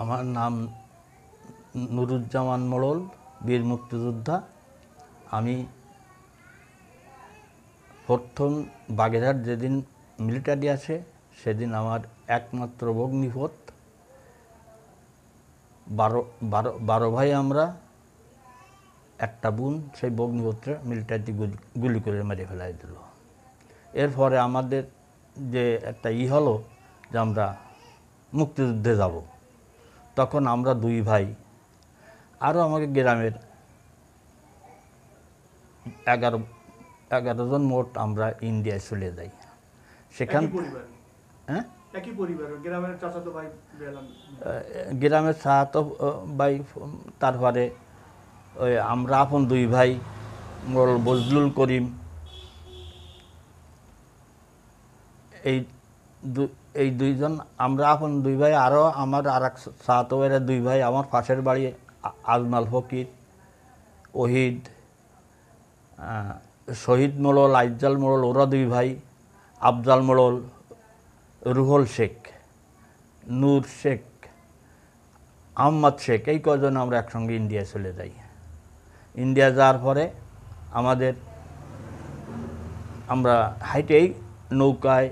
আমার নাম নুরুজ্জামান মোড়ল, বীর মুক্তিযোদ্ধা। আমি প্রথম বাগেরহাট যেদিন মিলিটারি আসে সেদিন আমার একমাত্র ভগ্নিপথ। 12 ভাই আমরা, একটা বোন। সেই ভগ্নিপথে মিলিটারিতে গুলি করে মেরে ফেলাই দিল। এরপরে আমাদের যে একটা হলো যে আমরা মুক্তিযুদ্ধে যাব, তখন আমরা 2 ভাই আরও আমাকে গ্রামের 11 জন মোট আমরা ইন্ডিয়ায় চলে যাই। সেখান হ্যাঁ গ্রামের চাচাতো ভাই, তারপরে ওই আমরা আপন 2 ভাই মোড়ল বজলুল করিম, এই 2 জন আমরা আপন 2 ভাই। আরও আমার আর এক চাচাতো ভাইয়ের 2 ভাই আমার পাশের বাড়ি, আজমাল ফকির, ওহিদ, শহীদ মোড়ল, আইজাল মোড়ল, ওরা 2 ভাই, আফজাল মোড়ল, রুহুল শেখ, নূর শেখ, আহমদ শেখ, এই কজন আমরা একসঙ্গে ইন্ডিয়া চলে যাই। ইন্ডিয়া যাওয়ার পরে আমরা হাইটেই নৌকায়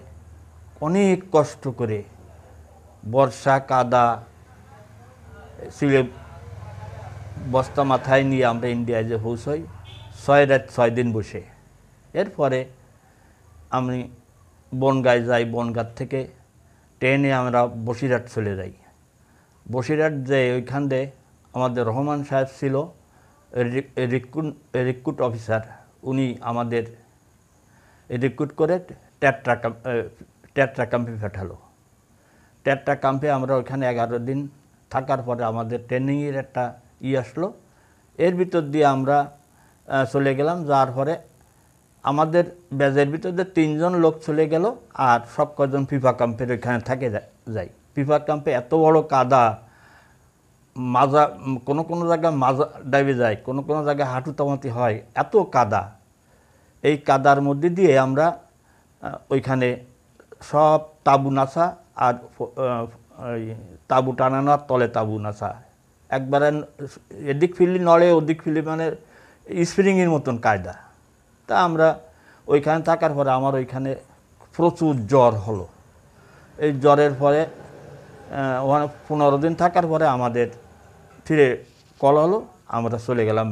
অনেক কষ্ট করে বর্ষা কাদা সিলে বস্তা মাথায় নিয়ে আমরা ইন্ডিয়ায় যে পৌঁছাই 6 রাত 6 দিন বসে। এরপরে আমি বনগাঁয় যাই, বনগাঁ থেকে ট্রেনে আমরা বসিরহাট চলে যাই। বসিরহাট যে ওইখান দিয়ে আমাদের রহমান সাহেব ছিল রিক্রুট অফিসার, উনি আমাদের রিক্রুট করে টেট্রা ক্যাম্পে পাঠালো। টেট্রা ক্যাম্পে আমরা ওইখানে 11 দিন থাকার পরে আমাদের ট্রেনিংয়ের একটা আসলো। এর ভিতর দিয়ে আমরা চলে গেলাম। যার পরে আমাদের ব্যাজের ভিতর দিয়ে 3 জন লোক চলে গেল, আর সব কজন পিপা ক্যাম্পের ওইখানে থাকে যাই। পিপা ক্যাম্পে এত বড় কাদা, মাজা কোনো জায়গায় মাজা ডাইবে যায়, কোনো জায়গায় হাঁটু তামাতি হয়, এত কাদা। এই কাদার মধ্যে দিয়ে আমরা ওইখানে সব তাঁবু নাচা, আর তাঁবু টানানো, আর তলে তাঁবু নাচা, একবারে এদিক ফিরলি নড়ে, ওদিক ফিরলি, মানে স্প্রিংয়ের মতন কায়দা। তা আমরা ওইখানে থাকার পরে আমার ওইখানে প্রচুর জ্বর হলো। এই জ্বরের পরে ওখানে 15 দিন থাকার পরে আমাদের ফিরে কল হলো, আমরা চলে গেলাম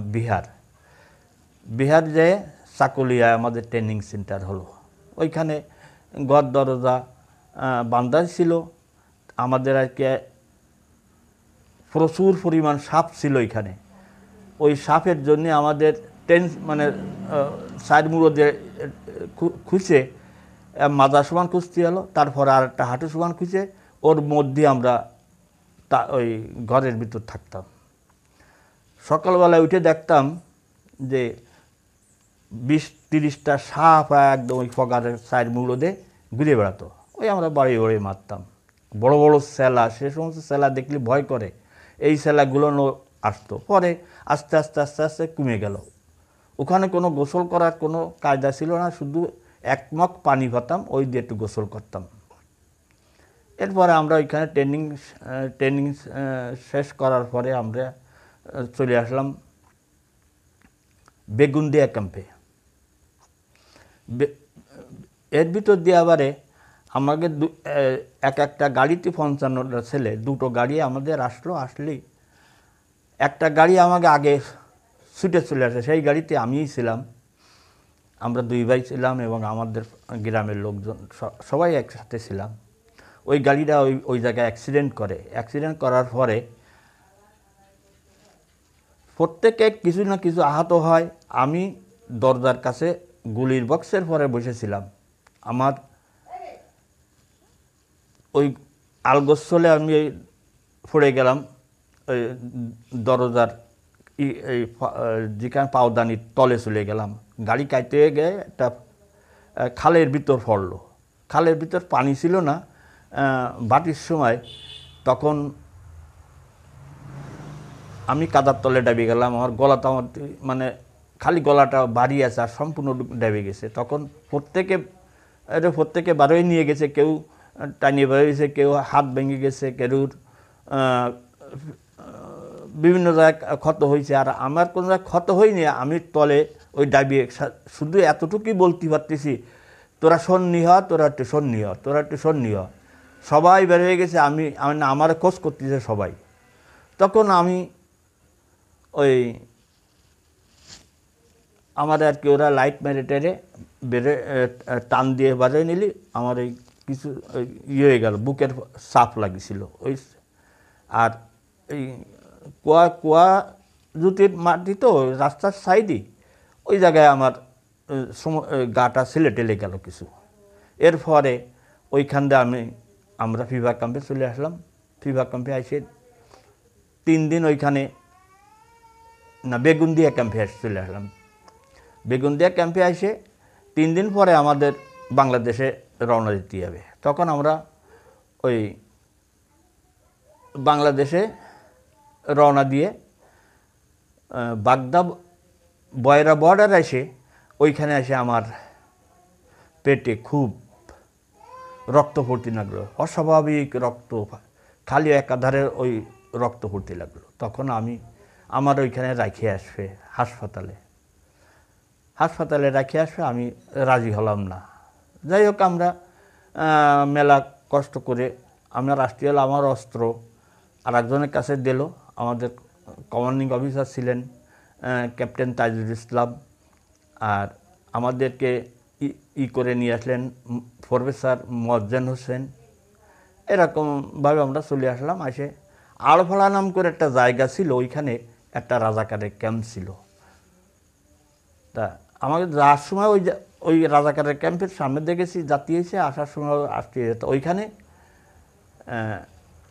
বিহার যেয়ে চাকুলিয়ায় আমাদের ট্রেনিং সেন্টার হলো। ওইখানে ঘর দরজা বান্ধা ছিল। আমাদের আর কি প্রচুর পরিমাণ সাপ ছিল ওইখানে। ওই সাপের জন্যে আমাদের মানে সাইড মুড়ো দিয়ে খুঁজে মাজা সমান খুঁজতে হলো, তারপরে আর একটা হাঁটু সমান খুঁজে ওর মধ্যে আমরা ওই ঘরের ভিতর থাকতাম। সকালবেলায় উঠে দেখতাম যে 20-30টা সাপ একদম ওই ফগারের সাইড মুড়ো দিয়ে ঘুরে বেড়াতো। ওই আমরা বাড়ি মারতাম। বড় বড় স্যালা, সে সমস্ত স্যালা দেখলে ভয় করে, এই স্যালাগুলো আসতো। পরে আস্তে আস্তে কমে গেল। ওখানে কোনো গোসল করার কোনো কায়দা ছিল না, শুধু 1 মগ পানি পাতাম, ওই দিয়ে একটু গোসল করতাম। এরপরে আমরা ওইখানে ট্রেনিং শেষ করার পরে আমরা চলে আসলাম বেগুনদিয়া ক্যাম্পে। এর ভিতর দিয়ে আবারে আমাকে একটা গাড়িতে 55টা ছেলে, 2টো গাড়ি আমাদের আসলেই একটা গাড়ি আমাকে আগে ছুটে চলে আসে, সেই গাড়িতে আমিই ছিলাম। আমরা 2 ভাই ছিলাম এবং আমাদের গ্রামের লোকজন সবাই একসাথে ছিলাম। ওই গাড়িটা ওই জায়গায় অ্যাক্সিডেন্ট করার পরে প্রত্যেকে কিছু না কিছু আহত হয়। আমি দরজার কাছে গুলির বক্সের পরে বসেছিলাম। আমার ওই আলগোছলে আমি পড়ে গেলাম, ওই দরজার যেখানে পাওদানির তলে চলে গেলাম। গাড়ি কাইতে গিয়ে একটা খালের ভিতর পড়লো। খালের ভিতর পানি ছিল না বাটির সময়, তখন আমি কাদার তলে ডাবে গেলাম। আমার গলাটা, মানে খালি গলাটা বাড়ি আছে, আর সম্পূর্ণ ডাবে গেছে। তখন প্রত্যেকে বারোই নিয়ে গেছে, কেউ টানিয়ে বেরিয়েছে, কেউ হাত ভেঙে গেছে, কেউর বিভিন্ন জায়গায় ক্ষত হয়েছে, আর আমার কোনো জায়গায় ক্ষত হয়নি। আমি তলে ওই ডাবি শুধু এতটুকুই বলতে পারতেছি, তোরা সন্নি হ, তোরা একটু সন্নি হ, তোরা একটু সন্নি হ। সবাই বের হয়ে গেছে, আমি আমার খোঁজ করতেছে সবাই। তখন আমি ওই আমার আর কি ওরা লাইট মেরে টেরে বেড়ে টান দিয়ে বাজায় নিলি, আমার এই কিছু ইয়ে হয়ে গেল, বুকের সাপ লাগিয়েছিল ওই। আর এই কুয়া কুয়া জুতির মাটি তো রাস্তার সাইডে, ওই জায়গায় আমার গাটা ছেলে টেলে গেল কিছু। এর পরে ওইখান দিয়ে আমরা ফিভার ক্যাম্পে চলে আসলাম। ফিভার ক্যাম্পে এসে 3 দিন ওইখানে, না বেগুনদিয়া ক্যাম্পে চলে আসলাম। বেগুনদিয়া ক্যাম্পে এসে 3 দিন পরে আমাদের বাংলাদেশে রওনা দিতে হবে। তখন আমরা ওই বাংলাদেশে রওনা দিয়ে বাগদা বয়রা বর্ডার এসে ওইখানে এসে আমার পেটে খুব রক্ত পড়তে লাগলো, অস্বাভাবিক রক্ত, খালি একাধারে ওই রক্ত পড়তে লাগলো। তখন আমার ওইখানে রাখিয়ে আসবে হাসপাতালে রাখিয়ে আসবে, আমি রাজি হলাম না। যাই হোক, আমরা মেলা কষ্ট করে আমরা রাষ্ট্রীয় আমার অস্ত্র আর একজনের কাছে দিল। আমাদের কমান্ডিং অফিসার ছিলেন ক্যাপ্টেন তাজুল ইসলাম, আর আমাদেরকে করে নিয়ে আসলেন প্রফেসর মোয়াজ্জেম হোসেন। এরকমভাবে আমরা চলে আসলাম। এসে আড়ফলা নাম করে একটা জায়গা ছিল, ওইখানে একটা রাজাকারের ক্যাম্প ছিল। তা আমাকে যাওয়ার সময় ওই রাজাকারের ক্যাম্পের সামনে দেখেছি জাতি এসে, আসার সময় আসতে যেত। ওইখানে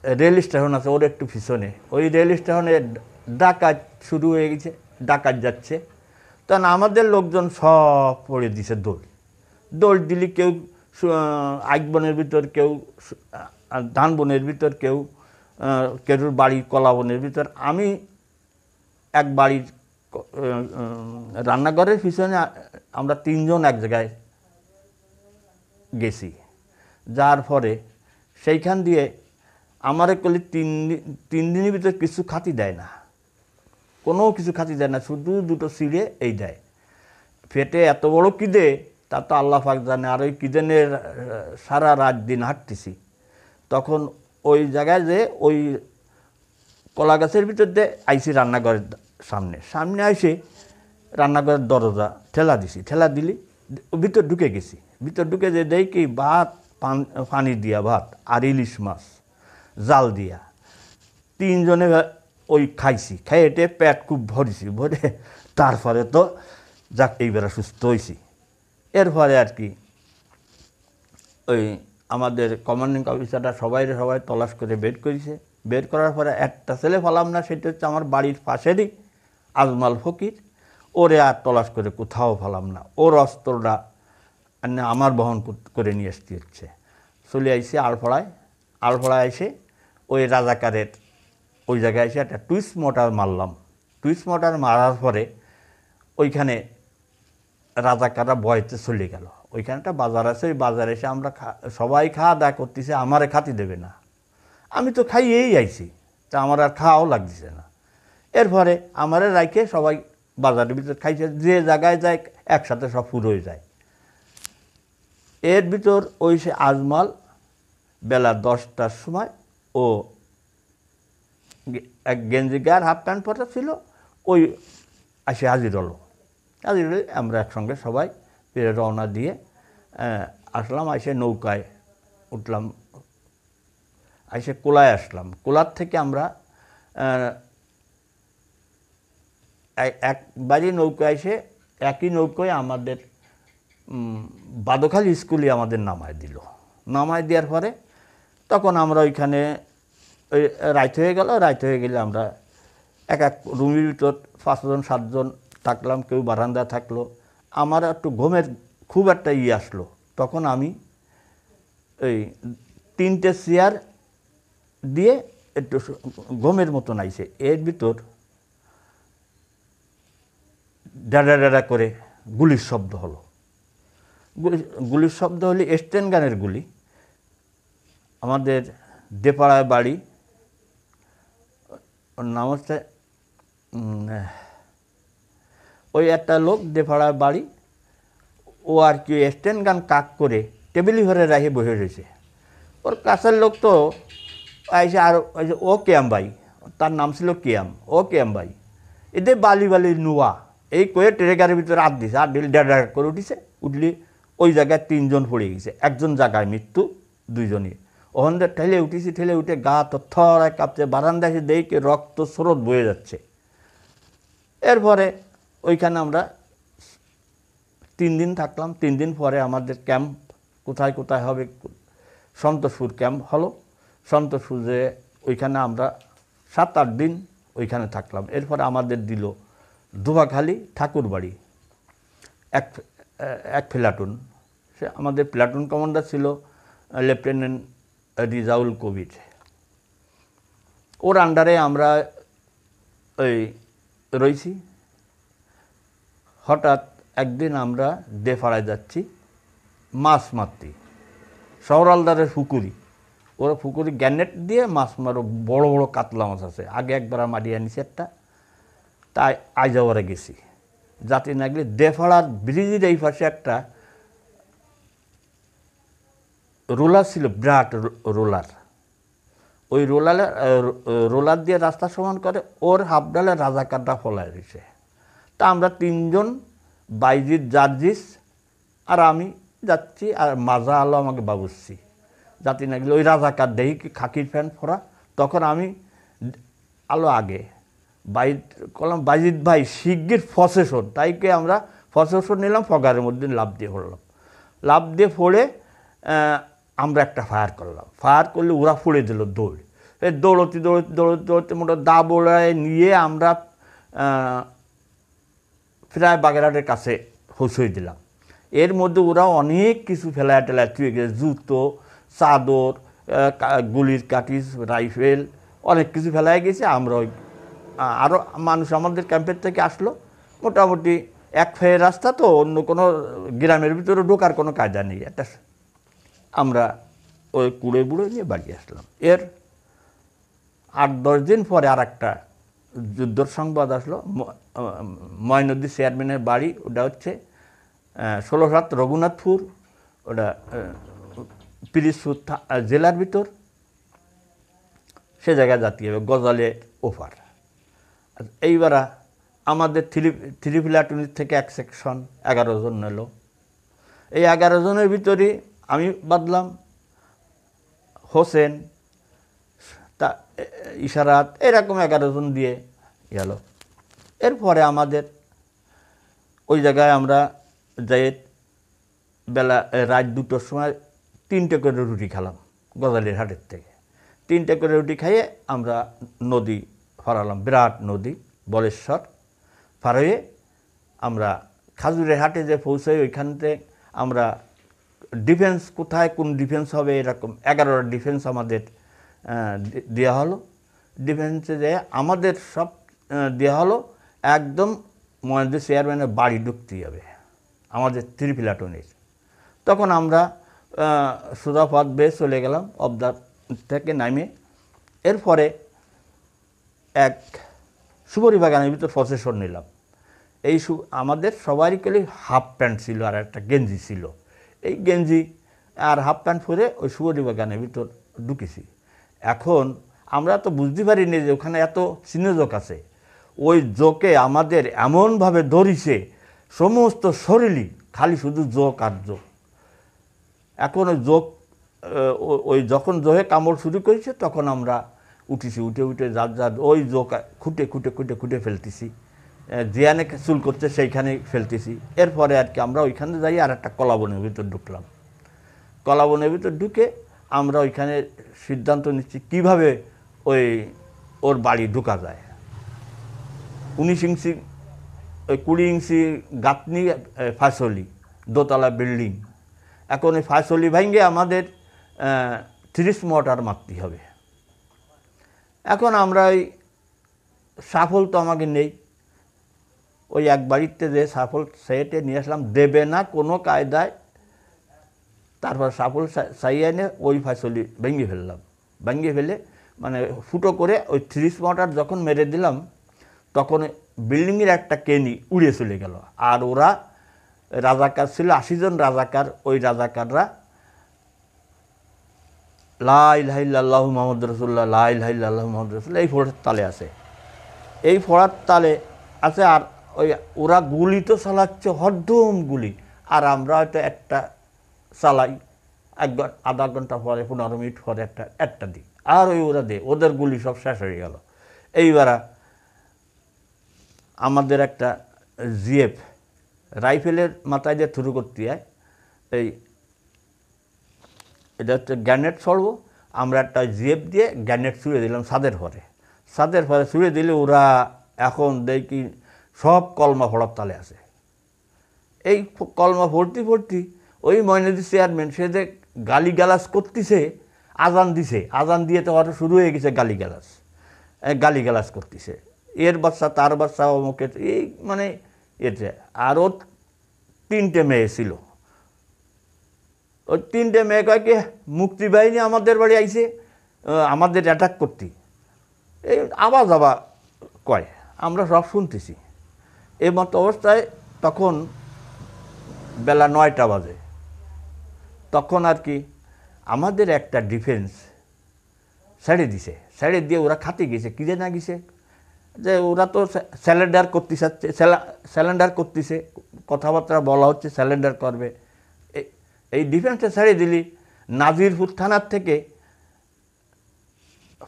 রেল স্টেশন আছে, ওর একটু পিছনে। ওই রেল স্টেশনে ডাকাত শুরু হয়ে গেছে, ডাকাত যাচ্ছে। তখন আমাদের লোকজন সব পড়ে দিছে দৌড় দিলি, কেউ আইক বনের ভিতর, কেউ ধান বনের ভিতর, কেউ বাড়ির কলা বনের ভিতর। আমি এক বাড়ির রান্নাঘরের পিছনে, আমরা 3 জন এক জায়গায় গেছি। যার পরে সেইখান দিয়ে আমারে কলি 3 দিনের ভিতরে কিছু খাতি দেয় না, কোনো কিছু খাতি দেয় না, শুধু 2টো সিঁড়ে এই দেয়। পেটে এত বড় কিদে, তা তো আল্লাহ পাক জানে। আর ওই কিদেনের সারা রাত দিন হাঁটতেছি। তখন ওই জায়গায় যে ওই কলা গাছের ভিতর দিয়ে আইসি রান্নাঘরের সামনে আইসে রান্নাঘরের দরজা ঠেলা দিলি, ভিতর ঢুকে গেছি। ভিতর ঢুকে যে দেই কি ভাত, পানি দিয়া ভাত আর ইলিশ মাছ জাল দিয়া 3 জনে ওই খাইছি। খাই এটে পেট খুব ভরে তারপরে তো যাক এইবার সুস্থ হয়েছি। এরপরে আর কি ওই আমাদের কমান্ডিং অফিসাররা সবাই তলাশ করে বের করেছে। বের করার পরে একটা ছেলে পেলাম না, সেটা হচ্ছে আমার বাড়ির পাশেরই আজমাল ফকির। ওরে আর তলাশ করে কোথাও পেলাম না। ওর অস্ত্রটা আমার বহন করে নিয়ে আসতে হচ্ছে। চলে আইসি আলফড়ায় এসে ওই রাজাকারের ওই জায়গায় এসে একটা টুইস্ট মোটর মারলাম। টুইস্ট মোটর মারার পরে ওইখানে রাজাকাররা ভয়তে চলে গেল। ওইখানে একটা বাজার আছে, ওই বাজারে এসে আমরা সবাই খাওয়া দাওয়া করতেছে, আমারে খাতি দেবে না। আমি তো খাইয়েই আইছি, তা আমার আর খাওয়াও লাগতেছে না। এরপরে আমারে রাইখে সবাই বাজারের ভিতর খাইছে, যে জায়গায় যায় একসাথে সব পুরো হয়ে যায়। এর ভিতর ওই সে আজমাল বেলা 10টার সময় ও এক গেঞ্জি গায়ের হাফ প্যান্ট পরা ছিল, ওই এসে হাজির হলো। আমরা একসঙ্গে সবাই রওনা দিয়ে আসলাম। এসে নৌকায় উঠলাম, এসে কোলায় আসলাম। কোলার থেকে আমরা একবারই নৌকায় এসে একই নৌকায় আমাদের বাদখালী স্কুলে আমাদের নামায় দিল। নামায় দেওয়ার পরে তখন আমরা ওইখানে ওই রাইত হয়ে গেলে আমরা এক রুমের ভিতর 5 জন 7 জন থাকলাম, কেউ বারান্দা থাকলো। আমার একটু ঘুমের খুব একটা আসলো। তখন আমি ওই 3টে চেয়ার দিয়ে একটু ঘুমের মতন আইছে। এর ভিতর ডা করে গুলির শব্দ হলো। গুলির শব্দ হলে স্টেন গানের গুলি। আমাদের দেপাড়ায় বাড়ি, ওর নাম হচ্ছে ওই একটা লোক দেপাড়ার বাড়ি, ও আর কি স্ট্যান্ড গান কাক করে টেবিলি ঘরে রাখে বসে রয়েছে। ওর কাছের লোক তো আইসে, আর ওই যে ও কেয়াম ভাই, তার নাম ছিল কেয়াম, ও কেয়াম ভাই এদের বালি বালি নুয়া এই কয়ে ট্রেগারের ভিতরে হাত দিছে, আর ঢিল ড্যাড করে উঠিছে। উঠলি ওই জায়গায় 3 জন পড়ে গেছে, একজন জায়গায় মৃত্যু, 2 জনই। ওখান থেকে ঠেলে উঠেছি, ঠেলে উঠে গা তো থরায় কাঁপছে, বারান্দা এসে দেখে রক্ত স্রোত বয়ে যাচ্ছে। এরপরে ওইখানে আমরা 3 দিন থাকলাম। 3 দিন পরে আমাদের ক্যাম্প কোথায় কোথায় হবে, সন্তোষপুর ক্যাম্প হলো। সন্তোষপুর যে ওইখানে আমরা 7-8 দিন ওইখানে থাকলাম। এরপরে আমাদের দিল ধোবাখালি ঠাকুরবাড়ি, এক প্লাটুন। সে আমাদের প্লাটুন কমান্ডার ছিল লেফটেন্যান্ট রিজাউল কবির। ওর আন্ডারে আমরা ওই রয়েছি। হঠাৎ একদিন আমরা দেপাড়ায় যাচ্ছি মাছ মারতে, শহরালদারের পুকুরি। ওরা পুকুরি গ্যানেট দিয়ে মাছ মারো, বড় বড় কাতলা মাছ আছে। আগে একবার মারিয়ে আনিছে একটা, তাই আইজাওয়ারে গেছি। যাতে না গেলে দেপাড়ার ব্রিজের এই পাশে একটা রোলার ছিল, বিরাট রোলার। ওই রোলার দিয়ে রাস্তা সমান করে, ওর হাফডালে রাজাকারটা ফলায় রয়েছে। তা আমরা 3 জন, বাইজিৎ, জার্জিস আর আমি যাচ্ছি, আর মাজা আলো আমাকে বাবুচ্ছি। যাতে না গেলে ওই রাজাকার দেখি কি খাকির প্যান্ট পরা। তখন আমি আলো আগে কলাম, বাইজিৎ ভাই শিগগির ফসেশন। তাইকে আমরা ফসেশন নিলাম, ফগারের মধ্যে লাভ দিয়ে পড়লাম। লাভ দিয়ে পড়ে আমরা একটা ফায়ার করলাম। ফায়ার করলে ওরা ফুড়ে দিল দৌড়। এই দৌড়তে দৌড়তে দৌড়তে দৌড়তে মোটা দা বোড়ায় নিয়ে আমরা প্রায় বাগেরহাটের কাছে পৌঁছে দিলাম। এর মধ্যে ওরা অনেক কিছু ফেলায় টেলায় থুয়ে গেছে, জুতো, চাদর, গুলির কাটিস, রাইফেল, অনেক কিছু ফেলায় গেছে। আমরা ওই আরও মানুষ আমাদের ক্যাম্পের থেকে আসলো। মোটামুটি 1 ফের রাস্তা, তো অন্য কোনো গ্রামের ভিতরে ঢোকার কোনো কায়দা নেই। একটা আমরা ওই কুড়ে বুড়ে নিয়ে বাড়ি আসলাম। এর 8-10 দিন পরে আর একটা যুদ্ধর সংবাদ আসলো। ময়নউদ্দিন চেয়ারম্যানের বাড়ি, ওটা হচ্ছে 16 রঘুনাথপুর, ওটা পিরিজপুর জেলার ভিতর। সে জায়গায় যাতে হবে গজালের ওপার। এইবার আমাদের থ্রি প্লাটুনের থেকে 1 সেকশন 11 জন নিল। এই 11 জনের ভিতরে আমি বাদলাম, হোসেন, তা ইশারাত, এরকম 11 জন দিয়ে গেল। এরপরে আমাদের ওই জায়গায় আমরা যাই বেলা রাত 2টোর সময় 3টে করে রুটি খেলাম গজালের হাটের থেকে। 3টে করে রুটি খাইয়ে আমরা নদী ফারালাম, বিরাট নদী বলেশ্বর। পার হয়ে আমরা খাজুরের হাটে যে পৌঁছাই, ওইখানতে আমরা ডিফেন্স, কোথায় কোন ডিফেন্স হবে এরকম 11টা ডিফেন্স আমাদের দেওয়া হলো। ডিফেন্সে যে আমাদের সব দেওয়া হলো একদম ময়নউদ্দিন চেয়ারম্যানের বাড়ি ঢুকতে হবে আমাদের 3 প্লাটুনের। তখন আমরা সোজা পথ বেয়ে চলে গেলাম অবদার থেকে নামে। এরপরে এক সুবরি বাগানের ভিতর প্রসেশন নিলাম। এই আমাদের সবারই কেলে হাফ প্যান্ট ছিল আর একটা গেঞ্জি ছিল। এই গেঞ্জি আর হাফ প্যান্ট পরে ওই সুবরি বাগানের ভিতর ঢুকেছি। এখন আমরা তো বুঝতে পারিনি যে ওখানে এত চিহ্নযোগ আছে। ওই জোকে আমাদের এমনভাবে ধরিছে, সমস্ত শরীরই খালি শুধু জোক আর জোক। এখন ওই জোক, ওই যখন জোহে কামড় শুরু করেছে তখন আমরা উঠেছি, উঠে উঠে যার ওই জোক খুঁটে খুঁটে খুঁটে খুঁটে ফেলতেছি, জিয়ানে চুল করতে সেইখানে ফেলতেছি। এরপরে আর কি আমরা ওইখানে যাই আর একটা কলাবনের ভিতর ঢুকলাম। কলাবনের ভিতর ঢুকে আমরা ওইখানে সিদ্ধান্ত নিচ্ছি কীভাবে ওর বাড়ি ঢোকা যায়। 19 ইঞ্চি, ওই 20 ইঞ্চি গাঁথনি ফাঁসলি, দোতলা বিল্ডিং। এখন এই ফাঁসলি ভাঙ্গে আমাদের 30 মর্টার মারতে হবে। এখন আমরা ওই সাফল তো আমাকে নেই, ওই এক বাড়িতে যে সাফল সেটে নিয়ে আসলাম, দেবে না কোনো কায়দায়। তারপর সাফল চাইয়ে এনে ওই ফাঁসলি ভেঙে ফেললাম। ভেঙে ফেলে মানে ফুটো করে ওই 3 মর্টার যখন মেরে দিলাম তখন বিল্ডিংয়ের একটা কেনি উড়ে চলে গেল। আর ওরা রাজাকার ছিল 80 জন রাজাকার। ওই রাজাকাররা লা ইলাহা ইল্লাল্লাহু মুহাম্মাদুর রাসূলুল্লাহ, লা ইলাহা ইল্লাল্লাহু মুহাম্মাদুর রাসূলুল্লাহ এই ফোড়ার তালে আছে, এই ফোড়ার তালে আছে। আর ওই ওরা গুলি তো চালাচ্ছে হরদম গুলি, আর আমরা হয়তো একটা চালাই, আধা ঘন্টা পরে 15 মিনিট পরে একটা দিই, আর ওরা দে, ওদের গুলি সব শেষ হয়ে গেল। এইবার আমাদের একটা জিএফ রাইফেলের মাথায় দিয়ে থ্রু করতে হয়, এটা হচ্ছে গ্যানেট ছড়বো, আমরা একটা জিএফ দিয়ে গ্যানেট ছুঁড়ে দিলাম ছাদের পরে ছুঁড়ে দিলে ওরা এখন দেখি সব কলমা ফোড়ার তালে আছে। এই কলমা ফোড়তি ওই ময়নাদি চেয়ারম্যান সে যে গালিগালাজ করতেছে, আজান দিয়ে তো আরও শুরু হয়ে গেছে গালিগালাজ করতেছে, এর বাচ্চা তার বাচ্চা অমুকে, এই মানে এতে। আরও 3টে মেয়ে ছিল, ওই 3টে মেয়ে কয় কি মুক্তিবাহিনী আমাদের বাড়ি আইছে আমাদের অ্যাটাক করতে, এই আওয়াজ কয়, আমরা সব শুনতেছি। এই মতো অবস্থায় তখন বেলা 9টা বাজে। তখন আর কি আমাদের একটা ডিফেন্স ছেড়ে দিয়ে ওরা খাতে গেছে, কিরে না গেছে যে ওরা তো স্যালেন্ডার করতেছে, কথাবার্তা বলা হচ্ছে স্যালেন্ডার করবে। এই ডিফেন্সটা ছেড়ে দিলি নাজিরপুর থানার থেকে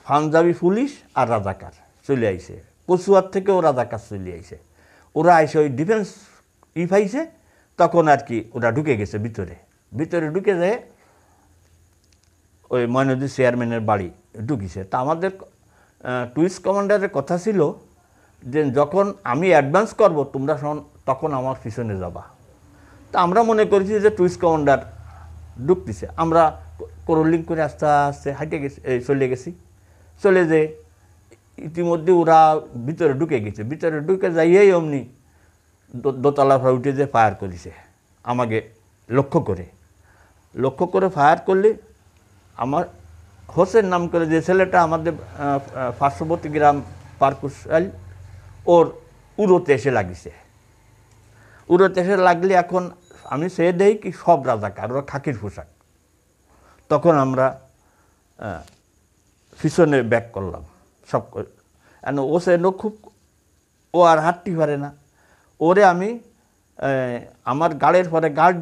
পাঞ্জাবি পুলিশ আর রাজাকার চলে আইছে, কচুয়ার থেকেও রাজাকার চলে আইছে। ওরা আইসে ওই ডিফেন্স পাইছে, তখন আর কি ওরা ঢুকে গেছে ভিতরে ঢুকে যায় ওই ময়নাদি চেয়ারম্যানের বাড়ি ঢুকিছে। তা আমাদের টুইস্ট কমান্ডারের কথা ছিল যে যখন আমি অ্যাডভান্স করব তোমরা তখন আমার পিছনে যাবা। তা আমরা মনে করেছি যে টুইস্ট কমান্ডার ঢুকতেছে, আমরা ক্রলিং করে আস্তে আস্তে হাঁটে গেছি, চলে যে ইতিমধ্যে ওরা ভিতরে ঢুকে যাইয়াই অমনি দোতলা উঠে যে ফায়ার করেছে আমাকে লক্ষ্য করে ফায়ার করলে আমার হোসেন নাম করে যে ছেলেটা আমাদের পার্শ্ববর্তী গ্রাম পারকুশাল, ওর উড়োতে এসে লাগলে এখন আমি সে দেই কি সব রাজাকার, ওরা খাকির পোশাক। তখন আমরা পিছনে ব্যাক করলাম সব, ও সে ও আর হাঁটতে পারে না, ওরে আমি আমার গাড়ির পরে গার্ড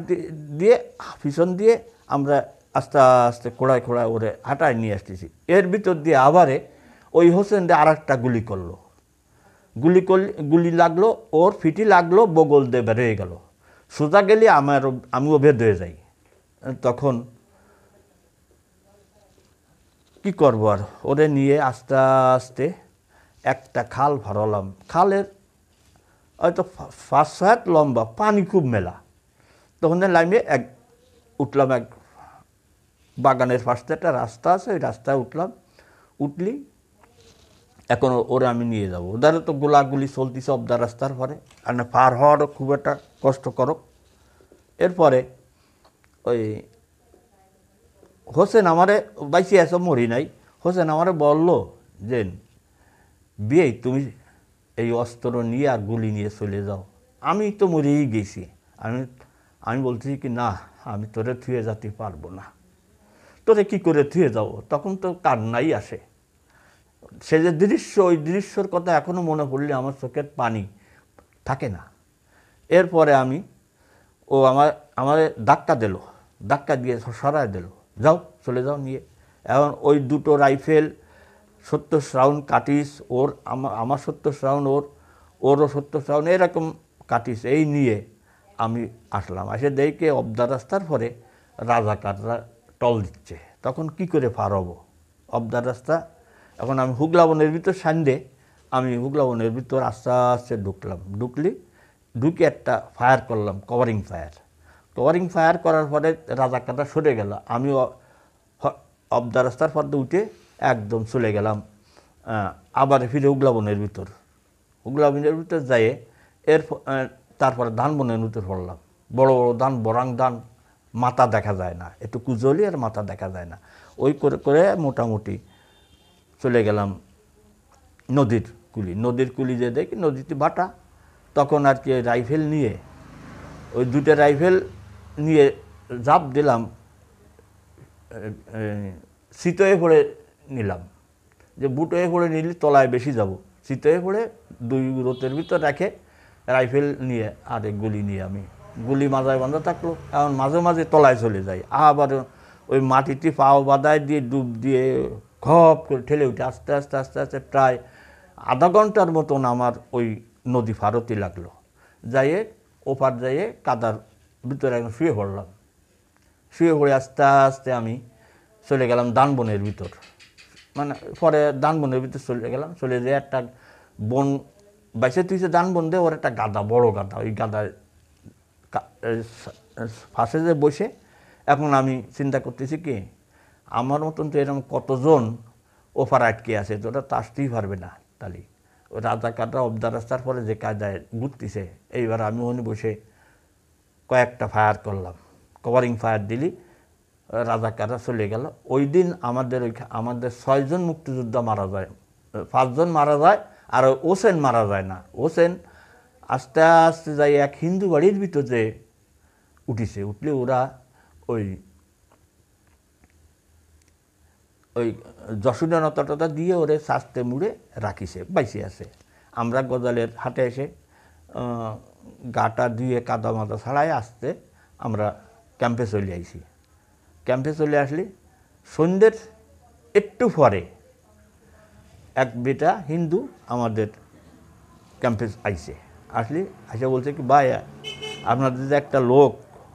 দিয়ে পিছন দিয়ে আমরা আস্তে আস্তে খোড়ায় ওরে হাঁটায় নিয়ে আসতেছি। এর ভিতর দিয়ে আবারে ওই হোসেন আর একটা গুলি লাগলো, ওর ফিটি লাগলো, বগল দিয়ে বেরোয় গেল, সোজা গেলে আমিও বেদ হয়ে যাই। তখন কি করবো আর, ওরে নিয়ে আস্তে আস্তে একটা খাল ভরালাম, খালের হয়তো 5 হাত লম্বা, পানি খুব মেলা। তখন লাইমে উঠলাম এক বাগানের পাশে একটা রাস্তা আছে, ওই রাস্তায় উঠলি এখন ওরে আমি নিয়ে যাবো। ওদের তো গোলাগুলি চলতেছে অবদা রাস্তার পরে, আর না পার হওয়ারও খুব একটা কষ্টকর। এরপরে ওই হোসেন আমারে বাইসি এসব মরি নাই, হোসেন আমারে বলল যে বিয়ে তুমি এই অস্ত্র নিয়ে আর গুলি নিয়ে চলে যাও, আমি তো মরেই গেছি। আমি বলতেছি কি না, আমি তোরে থুয়ে যেতে পারবো না, তোরে কি করে থুয়ে যাও। তখন তো কান্নাই আসে, সে যে দৃশ্য, ওই দৃশ্যর কথা এখনও মনে পড়লে আমার চোখের পানি থাকে না। এরপরে আমার ধাক্কা দিয়ে সরায় দিল, যাও চলে যাও নিয়ে। এখন ওই 2টো রাইফেল, 70 রাউন্ড কাটিস ওর, আমার 70 রাউন্ড ওরও 70 রাউন্ড, এরকম কাটিস, এই নিয়ে আমি আসলাম। দেখে অবদা রাস্তার পরে রাজাকাররা টল দিচ্ছে, তখন কি করে পার হবো অবদা রাস্তা। এখন আমি হুগলাবনের ভিতর আমি হুগলাবনের ভিতর আস্তে আস্তে ঢুকে একটা ফায়ার করলাম, কভারিং ফায়ার করার পরে রাজাকাররা সরে গেল। আমি অবদা রাস্তার পথে উঠে একদম চলে গেলাম আবার ফিরে হুগলাবনের ভিতর যাই। তারপরে ধান বনের ভিতর পড়লাম, বড় ধান, বরাং ধান, মাথা দেখা যায় না, একটু কুজলি আর মাথা দেখা যায় না, ওই করে মোটামুটি চলে গেলাম নদীর কুলি যে দেখি নদীতে ভাটা। তখন আর কি রাইফেল নিয়ে ওই 2টা রাইফেল নিয়ে ঝাঁপ দিলাম, শীতয়ে পড়ে নিলাম, যে বুটয়ে পড়ে নিলে তলায় বেশি যাব, শীতয়ে পড়ে 2 রোতের ভিতর রেখে রাইফেল নিয়ে আর গুলি নিয়ে আমি গুলি মাথায় বাঁধা থাকলো। এখন মাঝে মাঝে তলায় চলে যাই, আবার ওই মাটিতে পাও বাদায় দিয়ে ডুব দিয়ে ঘপ করে ঠেলে উঠে আস্তে আস্তে আস্তে আস্তে প্রায় আধা ঘন্টার মতন আমার ওই নদী ফারতি লাগলো। যাইয়ে ওপার যাইয়ে কাদার ভিতরে একদম শুয়ে পড়লাম। শুয়ে পড়ে আস্তে আস্তে আমি চলে গেলাম দানবনের ভিতর, মানে পরে দানবনের ভিতর চলে গেলাম। চলে যেয়ে একটা বন বাইসে তুইছে দানবন দিয়ে, ওর একটা গাদা, বড় গাদা, ওই গাদায় ফাঁসে যে বসে এখন আমি চিন্তা করতেছি কি, আমার মতন তো এরকম কতজন ওপার আটকে আছে, তো ওরা তো আসতেই পারবে না। তাহলে ওই রাজাকাররা অবদা রাস্তার পরে যে কায়দায় ঘুরতেছে, এইবার আমি ওখানে বসে কয়েকটা ফায়ার করলাম, কভারিং ফায়ার দিলি, রাজাকাররা চলে গেল। ওই দিন আমাদের 6 জন মুক্তিযোদ্ধা মারা যায়, 5 জন মারা যায়, আর হোসেন মারা যায় না। হোসেন আস্তে আস্তে যাই এক হিন্দু বাড়ির ভিতরে উঠিছে, উঠলে ওরা ওই যশোদানতা দিয়ে ওরে শাস্তে মুড়ে রাখিছে, বাইসে আছে। আমরা গজালের হাটে এসে গাটা ধুয়ে কাদা মাদা ছাড়াই আসতে আমরা ক্যাম্পে চলে আইছি। ক্যাম্পে চলে আসলি সন্ধ্যের একটু পরে এক বেটা হিন্দু আমাদের ক্যাম্পে আইছে, আসলি আসে বলছে কি, ভাই আপনাদের যে একটা লোক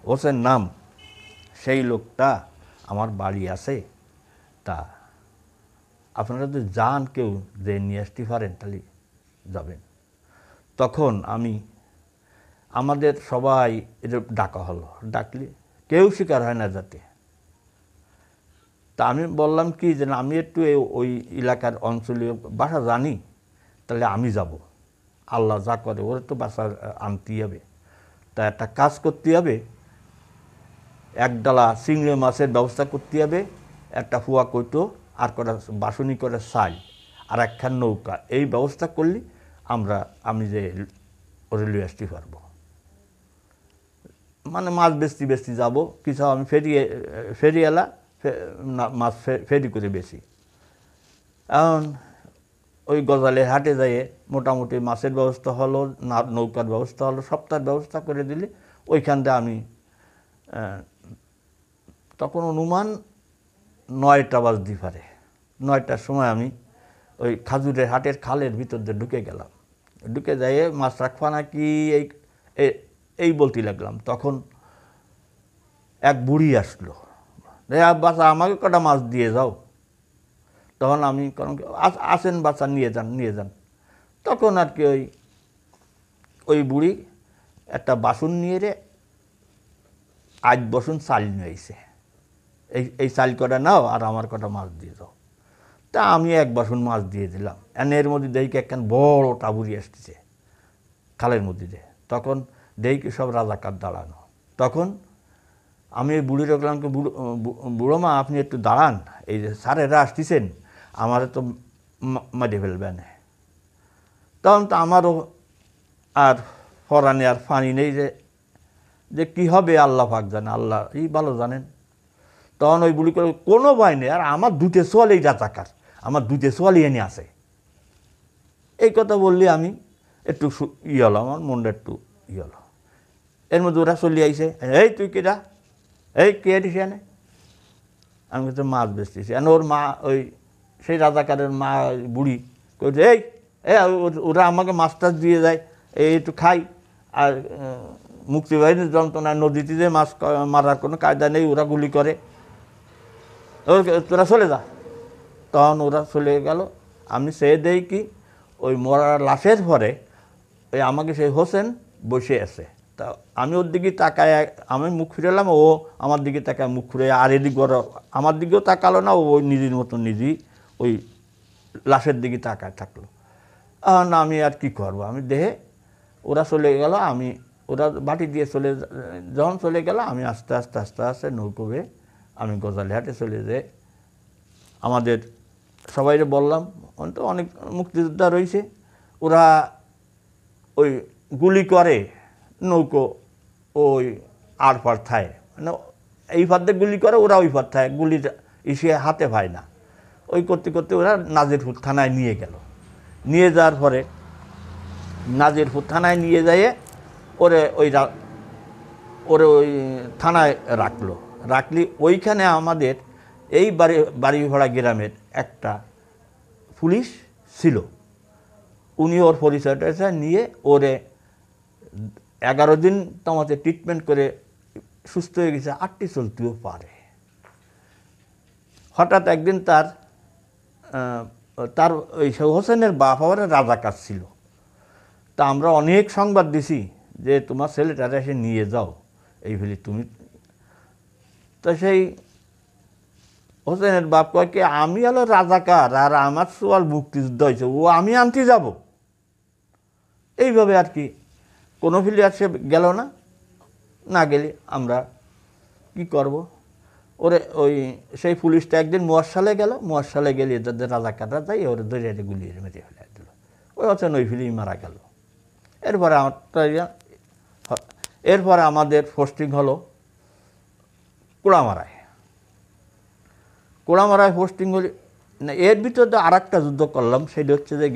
হোসেন নাম, সেই লোকটা আমার বাড়ি আছে, তা আপনারা যদি যান কেউ যে নিয়ে আসতে পারেন তাহলে যাবেন। তখন আমাদের সবাই এটা ডাকা হলো, ডাকলে কেউ স্বীকার হয় না যাতে। তা আমি বললাম কি, যে আমি একটু ওই এলাকার অঞ্চলীয় ভাষা জানি, তাহলে আমি যাব, আল্লাহ যা করে ওরা তো বাসা আনতেই হবে। তা একটা কাজ করতে হবে, এক ডালা চিংড়ি মাছের ব্যবস্থা করতে হবে, একটা ফুয়া কইটো, আর কটা বাসনি করে চাল, আর একখান নৌকা, এই ব্যবস্থা করলে আমি যে ওরে লিয়ে আসতে পারবো। মানে মাছ বেচতে যাব, কিছু আমি ফেরিওয়ালা মাছ ফেরি করে বেশি। এখন ওই গজালের হাটে যাইয়ে মোটামুটি মাছের ব্যবস্থা হলো, নৌকার ব্যবস্থা হলো, সপ্তাহের ব্যবস্থা করে দিলে ওইখান থেকে আমি তখন অনুমান 9টা বাজতে পারে। 9টার সময় আমি ওই খাজুরের হাটের খালের ভিতর দিয়ে ঢুকে গেলাম। ঢুকে যাইয়ে মাছ রাখবা নাকি এই বলতে লাগলাম। তখন এক বুড়ি আসলো, বাচ্চা আমাকে কটা মাছ দিয়ে যাও। তখন আমি আসেন বাচ্চা, নিয়ে যান। তখন আর কি ওই বুড়ি একটা বাসন নিয়ে 8 বসন চাল নিয়ে আইছে, এই চাল কটা নাও আর আমার কটা মাছ দিয়ে যাও। তা আমি 1 বাসন মাছ দিয়ে দিলাম। এর মধ্যে দেখি একখান বড় টাবুরি আসতেছে খালের মধ্যে দিয়ে। তখন দেখি সব রাজাকার দাঁড়ানো। তখন আমি বুড়ি রাখলাম, বুড়ো মা আপনি একটু দাঁড়ান, এই যে স্যারেরা আসতেছেন, আমারে তো মারি ফেলবেন। তখন তো আমারও আর ফরানে আর ফানি নেই, যে কী হবে আল্লাহ পাক জানে, আল্লাহ ভালো জানেন। তখন ওই বুড়ি করে কোনো ভয় নেই, আর আমার 2টে সোয়ালেই রাজাকার, আমার 2টে সোয়ালই এনে আছে। এই কথা বললে আমি একটু হলো, আমার মনটা একটু হলো। এর মধ্যে ওরা চলে আইছে, এই তুই কেটা, এই কে দিস এনে? আমি কিন্তু মাছ বেচতেছি। ওর মা সেই রাজাকারের মা বুড়ি কইছে, এই ওরা আমাকে মাছ টাছ দিয়ে যায়, এই একটু খাই, আর মুক্তিবাহিনীর যন্ত্রণায় নদীতে যে মাছ মারার কোনো কায়দা নেই, ওরা গুলি করে, তোরা চলে যা। তখন ওরা চলে গেল। আমি সে দেই কি, ওই মরার লাশের পরে আমাকে সেই হোসেন বসে আছে। তা আমি ওর দিকে তাকায়, আমি মুখ ফিরালাম, ও আমার দিকে তাকায় মুখ ফিরে, আর এদিক আমার দিকেও তাকালো না, ও নিজের মতন নিজেই ওই লাশের দিকে তাকায় থাকলো। না আমি আর কি করবো, আমি দেহে ওরা চলে গেল, ওরা বাটি দিয়ে যখন চলে গেল, আমি আস্তে আস্তে নৌকো বেয়ে আমি গজালিহাটে চলে যেয়ে আমাদের সবাইরে বললাম, তো অনেক মুক্তিযোদ্ধা রয়েছে, ওরা ওই গুলি করে নৌকো ওই আর পার থায়, মানে এই ফাঁদে গুলি করে, ওরা ওই ফাঁদ থায়, গুলির ইসে হাতে পায় না। ওই করতে করতে ওরা নাজিরপুর থানায় নিয়ে গেল। নিয়ে যাওয়ার পরে নাজিরপুর থানায় নিয়ে যেয়ে ওরে ওই থানায় রাখলি ওইখানে আমাদের এই বাড়িভাড়া গ্রামের একটা পুলিশ ছিল, উনি ওর পরিচয়টা নিয়ে ওরে 11 দিন তোমাতে ট্রিটমেন্ট করে সুস্থ হয়ে গেছে, 8টি চলতেও পারে। হঠাৎ একদিন তার ওই হোসেনের বাপ আবার রাজাকার ছিল, তা আমরা অনেক সংবাদ দিছি যে তোমার ছেলেটারে এসে নিয়ে যাও এই ফেলি তুমি। তো সেই হোসেনের বাপ কয় কি আমি হলো রাজাকার আর আমার সোয়াল মুক্তিযুদ্ধ হয়েছে, ও আমি আনতে যাব। এইভাবে আর কি কোনো ফিলি আর সে গেল না গেলে আমরা কি করব। ওরে ওই সেই পুলিশটা একদিন মোয়াশালে গেল, মোয়াশালে গেলে তাদের রাজাকাররা যাই ওরে ধরে গুলিয়ে মেরে ফেলে দিল, ওই হচ্ছে ওই ফিলি মারা গেল। এরপরে আমাদের পোস্টিং হলো কোড়ামারায় পোস্টিং হলে না, এর ভিতরে আর একটা যুদ্ধ করলাম, সেটা হচ্ছে যে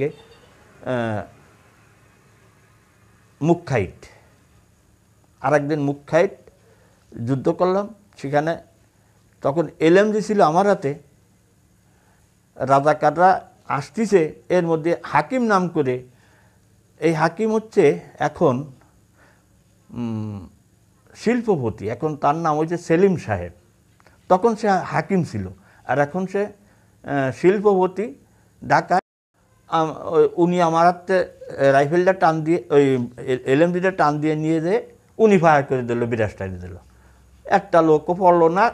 মুখ্যাইট। আর একদিন মুখ্যাইট যুদ্ধ করলাম, সেখানে তখন এলএমজি ছিল আমার হাতে, রাজাকাররা আসতেছে, এর মধ্যে হাকিম নাম করে, এই হাকিম হচ্ছে এখন শিল্পপতি, এখন তার নাম হচ্ছে সেলিম সাহেব, তখন সে হাকিম ছিল, আর এখন সে শিল্পপতি ঢাকায়। উনি আমার হাতে রাইফেলটা টান দিয়ে ওই এলএমজিটা টান দিয়ে নিয়ে যেয়ে উনি ফায়ার করে দিল, বিরাজটাই দিল, একটা লোকও পড়লো না।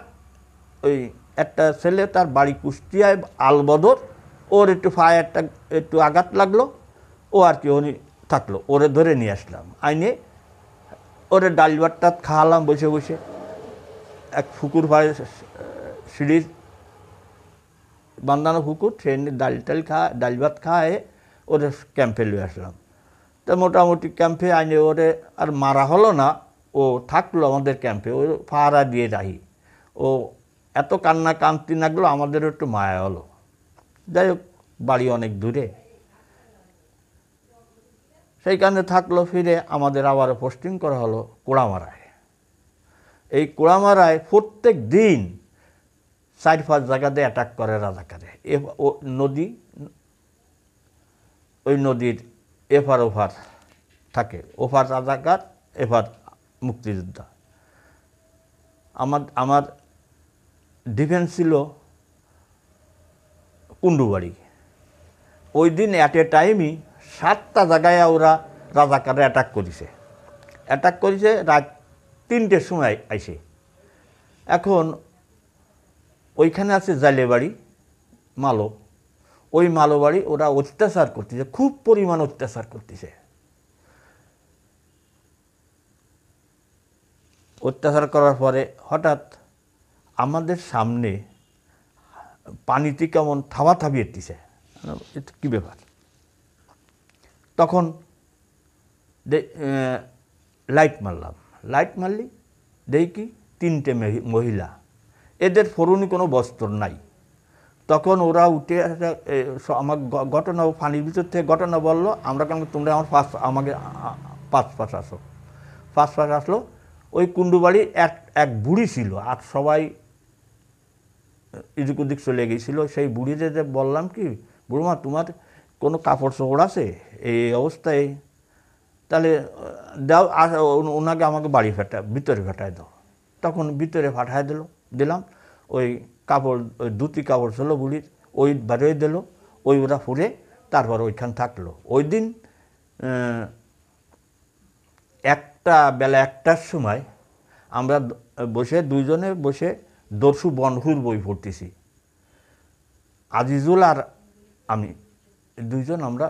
ওই একটা ছেলে, তার বাড়ি কুষ্টিয়ায় আলবদর, ওর একটু ফায়ারটা একটু আঘাত লাগলো, ও আর কি উনি থাকলো, ওরে ধরে নিয়ে আসলাম, আইনে ওরে ডাল ভাতটা খাওয়ালাম বসে বসে, এক পুকুর ভাই সিঁড়ির বান্ধানো পুকুর, ট্রেনে ডাল ভাত খাওয়ায় ওরে ক্যাম্পে নিয়ে আসলাম। তো মোটামুটি ক্যাম্পে আইনে ওরে আর মারা হলো না, ও থাকলো আমাদের ক্যাম্পে, ও পাহারা দিয়ে রাহি। ও এত কান্তি লাগলো, আমাদেরও একটু মায়া হলো। যাই হোক, বাড়ি অনেক দূরে, সেইখানে থাকলো। ফিরে আমাদের আবার পোস্টিং করা হলো কোড়ামারায়। এই কোড়ামারায় প্রত্যেক দিন 4-5 জায়গাতে অ্যাটাক করে রাজাকারে। নদী, ওই নদীর এপার ওপার থাকে, ওপার রাজাকার, এপার মুক্তিযোদ্ধা। আমার ডিফেন্স ছিল কুণ্ডুবাড়ি। ওই দিন অ্যাট এ টাইমই 7টা জায়গায় ওরা রাজাকারে অ্যাটাক করেছে রাত 3টের সময় আইসে। এখন ওইখানে আছে জালেবাড়ি, ওই মালোবাড়ি, ওরা অত্যাচার করতেছে, খুব পরিমাণ অত্যাচার করতেছে। অত্যাচার করার পরে হঠাৎ আমাদের সামনে পানিতে কেমন থাবি এসেছে, কী ব্যাপার। তখন লাইট মারলি দেখি 3টে মহিলা, এদের পরনে কোনো বস্ত্র নাই। তখন ওরা উঠে আমার ঘটনা, পানির ভিতর থেকে ঘটনা বললো, আমরা কেন তোমরা আমাকে পাঁচ আসলো। ওই কুণ্ডুবাড়ির এক বুড়ি ছিল, আর সবাই এদিক ওদিক চলে গিয়েছিল। সেই বুড়িতে বললাম কি, বুড়মা তোমার কোনো কাপড় চোপড় আছে এই অবস্থায়, তাহলে দাও, ওনাকে আমাকে ভিতরে ফাটায় দাও। তখন ভিতরে ফাটায় দিলাম। ওই কাপড়, ওই দুটি কাপড় ছিল বুড়ির, ওই বেরোয় দিল, ওরা ফুরে তারপর ওইখান থাকলো। ওই দিন বেলা 1টার সময় আমরা দুইজনে বসে দর্শু বনহুর বই পড়তেছি, আজিজুল আর আমি দুইজন। আমরা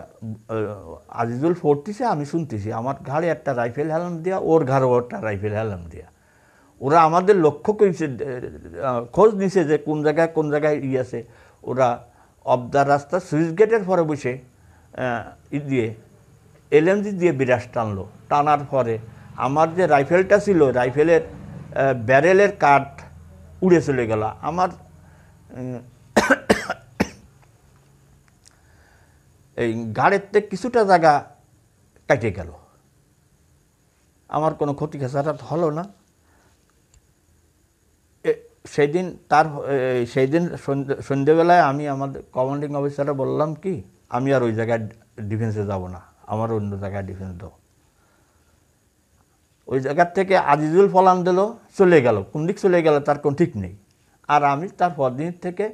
আজিজুল পড়তেছি, আমি শুনতেছি। আমার ঘাড়ে একটা রাইফেল হেলাম দেওয়া, ওর ঘাড়েও একটা রাইফেল হেলাম দেওয়া। ওরা আমাদের লক্ষ্য করেছে, খোঁজ নিছে যে কোন জায়গায় আছে। ওরা অবদার রাস্তা সুইচ গেটের পরে বসে দিয়ে এলএমজি দিয়ে বিরাজ টানলো, টানার পরে আমার যে রাইফেলটা ছিল রাইফেলের ব্যারেলের কাঠ উড়ে চলে গেল, আমার এই গাড়ির থেকে কিছুটা জায়গা কেটে গেল। আমার কোনো ক্ষতি খেসারা হলো না। সেই দিন সন্ধ্যেবেলায় আমি আমাদের কমান্ডিং অফিসারে বললাম কি, আমি আর ওই জায়গায় ডিফেন্সে যাব না, আমার অন্য জায়গায় ডিফেন্স দাও। ওই জায়গার থেকে আজিজুল ফলান দিল, চলে গেল, কোন দিক চলে গেল তার কোনো ঠিক নেই। আর আমি তার পরদিন থেকে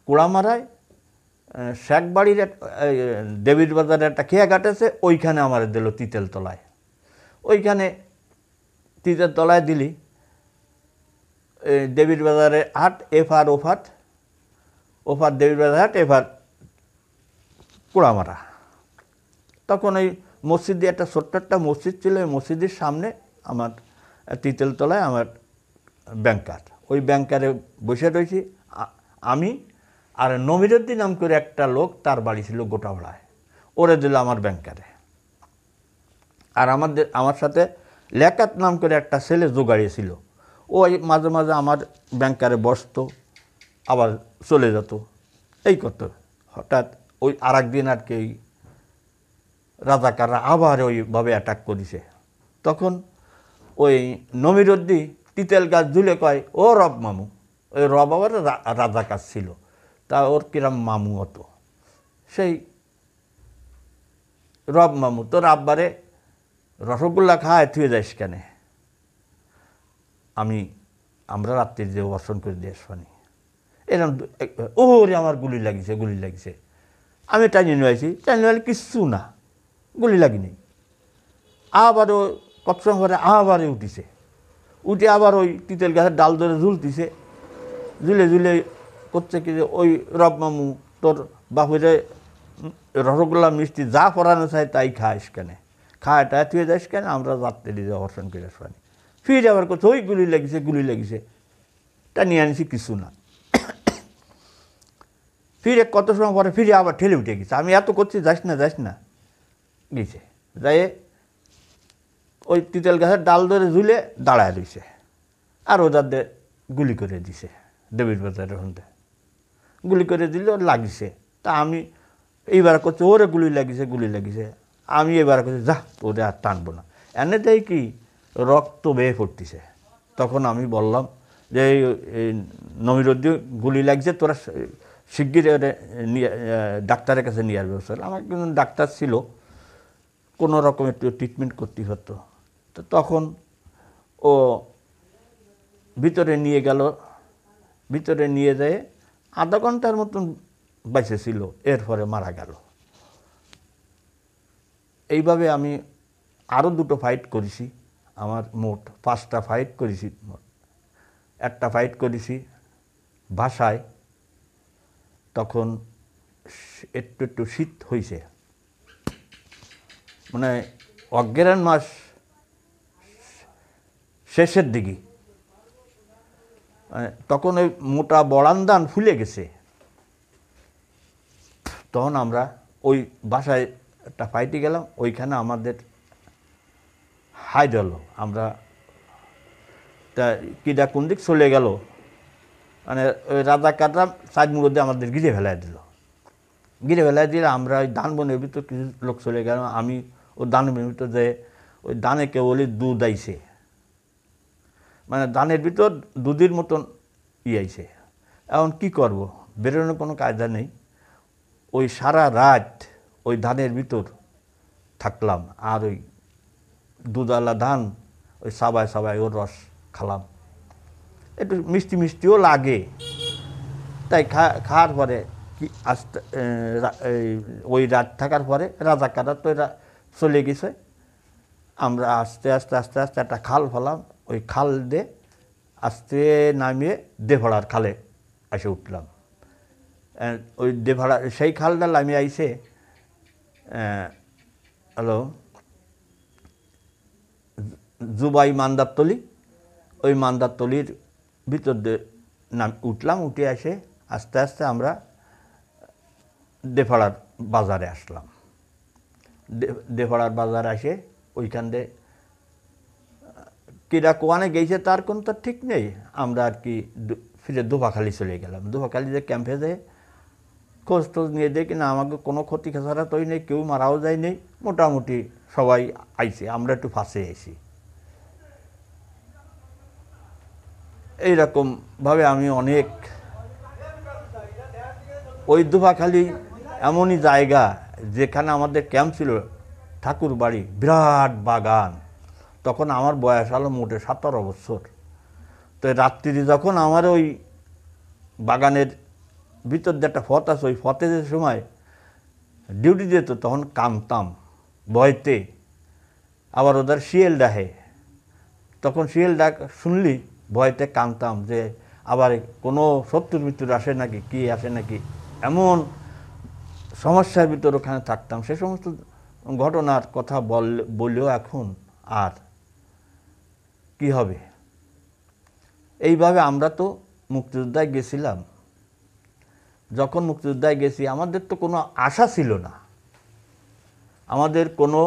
কুড়ামারায় শেখবাড়ির দেবীর বাজারে একটা খেয়াঘাট আছে, ওইখানে আমার দিল তিতেল তলায়। ওইখানে তিতেল তলায় দিলি দেবীর বাজারে হাট, এফআর ওফাট, ওফার দেবীর বাজার হাট, এফআর কুড়ামারা। তখন ওই মসজিদে একটা ছোট্ট একটা মসজিদ ছিল, ওই মসজিদের সামনে আমার তিতেলতলায় আমার ব্যাংকার, ওই ব্যাংকারে বসে রয়েছি আমি আর নমিরুদ্দিন নাম করে একটা লোক, তার বাড়ি ছিল গোটাভাড়ায়, ওরে দিল আমার ব্যাংকারে। আর আমার সাথে লেকাত নাম করে একটা ছেলে জোগাড়িয়ে ছিল, ওই মাঝে মাঝে আমার ব্যাংকারে বসতো, আবার চলে যেত, এই করতো। হঠাৎ ওই আর একদিন আর কি রাজাকাররা আবার ওইভাবে অ্যাটাক করেছে। তখন ওই নমিরুদ্দিন তিতেল গাছ ঝুলে কয়, ও রব মামু, ওই রব আবার রাজাকার ছিল, তা ওর কিরম মামু হতো, সেই রব মামু, তোর আব্বারে রসগোল্লা খায় থুয়ে যাইস কেন? আমরা রাত্রির যে বর্ষণ করে দিয়ে আসবানি এরকম, ওরে আমার গুলি লাগিছে, গুলি লাগিছে। আমি টাইনি নিয়েছি, টাইনি নিয়ে কিচ্ছু না, গুলি লাগিনি। আবারও কত সময় পরে আবারও উঠিছে, উঠে আবার ওই তিতেল গাছের ডাল ধরে ঝুলতিছে, ঝুলে ঝুলে করছে কি যে, ওই রব মামু তোর বাপুরে রসগোল্লা মিষ্টি যা পরানো চাই তাই খাইস কেন, খায় টায় থুয়ে যাইস কেন, আমরা রাত্রে দিয়ে বর্ষণ করে আসবানি। ফিরে আবার করছে, ওই গুলি লাগিছে, গুলি লাগিছে, তা নিয়ে আনছি কিছু না। ফিরে কত সময় পরে ফিরে আবার ঠেলে উঠে গেছে, আমি এত করছি যাস না যাস না, গেছে যাই ওই তিতেল গাছের ডাল ধরে ঝুলে দাঁড়ায় রয়েছে, আর ওদের গুলি করে দিছে দেবীর বাজারের হন্তে, গুলি করে দিলে ওর লাগিছে। তা আমি এইবার করছি, ওরে গুলি লাগিছে, গুলি লাগিছে, আমি এবার করছি যা ওরে আর টানবো না, এনেতেই কি রক্ত বেয়ে পড়তিছে। তখন আমি বললাম যে এই নমিরুদ্দিন গুলি লাগছে, তোরা শিগগির নিয়ে ডাক্তারের কাছে নিয়ে আসবে। আমার কিন্তু ডাক্তার ছিল, কোনো রকম একটু ট্রিটমেন্ট করতে হতো। তো তখন ও ভিতরে নিয়ে গেল, ভিতরে নিয়ে যায় আধা ঘন্টার মতন বেঁচে ছিল, এরপরে মারা গেল। এইভাবে আমি আরও দুটো ফাইট করেছি, আমার মোট 5টা ফাইট করেছি। একটা ফাইট করেছি ভাষায়, তখন একটু একটু শীত হয়েছে, মানে অজ্ঞান মাস শেষের দিকে, তখন ওই মোটা বড়ান্দান ফুলে গেছে। তখন আমরা ওই বাসায় একটা ফাইটে গেলাম, ওইখানে আমাদের হাইড হলো, আমরা তা কিডা কোন দিক চলে গেল, মানে ওই রাজাকাররা সাইড মুরুদ্দে আমাদের গিরে ফেলাই দিল। গিরে ফেলাই দিলে আমরা ওই ধান বনের ভিতর কিছু লোক চলে গেল, আমি ওই ধান বনের ভিতর যে ওই ধানে কেবলই দুধ আইছে, মানে ধানের ভিতর দুধের মতন আইছে। এখন কি করব, বেরোনোর কোনো কায়দা নেই। ওই সারা রাত ওই ধানের ভিতর থাকলাম, আর ওই দুধালা ধান ওই সাবাই সাবাই ওর রস খালাম, একটু মিষ্টি মিষ্টিও লাগে। তাই খাওয়ার পরে কি আস্তে ওই রাত থাকার পরে রাজাকাররা তো এরা চলে গেছে, আমরা আস্তে আস্তে আস্তে আস্তে একটা খাল ফেলাম, ওই খাল দিয়ে আস্তে নামিয়ে দেভাড়ার খালে এসে উঠলাম। ওই দেভাড়া সেই খালটা নামিয়ে আইসে হ্যালো জুবাই মান্দারতলি, ওই মান্দারতলির ভিতর দিয়ে উঠলাম, উঠে আসে আস্তে আস্তে আমরা দেপাড়ার বাজারে আসলাম। দেপাড়ার বাজারে এসে ওইখান দিয়ে কিরা কোয়ানে গেছে তার কোনো তো ঠিক নেই। আমরা আর কি ফিরে দুপাখালি চলে গেলাম। দুপাখালি যে ক্যাম্পে যেয়ে খোঁজ টোজ নিয়ে দেখি না আমাকে কোনো ক্ষতি খাসারা তৈরি নেই, কেউ মারাও যায়নি, মোটামুটি সবাই আইছে, আমরা একটু ফাঁসে আইছি। এইরকমভাবে আমি অনেক ওই দুপাখালি এমনই জায়গা যেখানে আমাদের ক্যাম্প ছিল, ঠাকুর বাড়ি, বিরাট বাগান। তখন আমার বয়স হলো মোটে 17 বছর। তো রাত্রি যখন আমার ওই বাগানের ভিতর দিয়ে একটা ফত আছে, ওই ফতে যে সময় ডিউটি যেত তখন কাঁদতাম ভয়তে। আবার ওদের শিয়াল ডাকে, তখন শিয়াল ডাক শুনলি ভয়তে কাঁদতাম যে আবার কোনো শত্রুর মৃত্যুর আসে নাকি, কি আসে নাকি, এমন সমস্যার ভিতর ওখানে থাকতাম। সে সমস্ত ঘটনার কথা বললেও এখন আর কি হবে। এইভাবে আমরা তো মুক্তিযোদ্ধায় গেছিলাম। যখন মুক্তিযোদ্ধায় গেছি আমাদের তো কোনো আশা ছিল না, আমাদের কোনো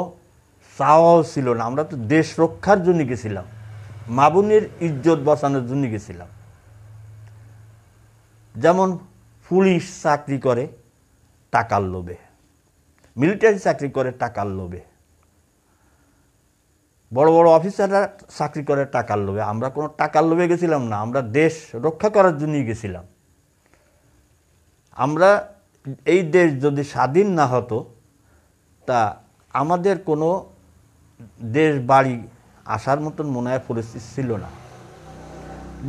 চাওয়াও ছিল না। আমরা তো দেশ রক্ষার জন্য গেছিলাম, মা বোনের ইজ্জত বাঁচানোর জন্য গেছিলাম। যেমন পুলিশ চাকরি করে টাকার লোভে, মিলিটারি চাকরি করে টাকার লোভে, বড় বড় অফিসাররা চাকরি করে টাকার লোভে। আমরা কোনো টাকার লোভে গেছিলাম না, আমরা দেশ রক্ষা করার জন্যই গেছিলাম। আমরা এই দেশ যদি স্বাধীন না হতো তা আমাদের কোনো দেশ বাড়ি আসার মতন মনে হয় পরিস্থিতি ছিল না।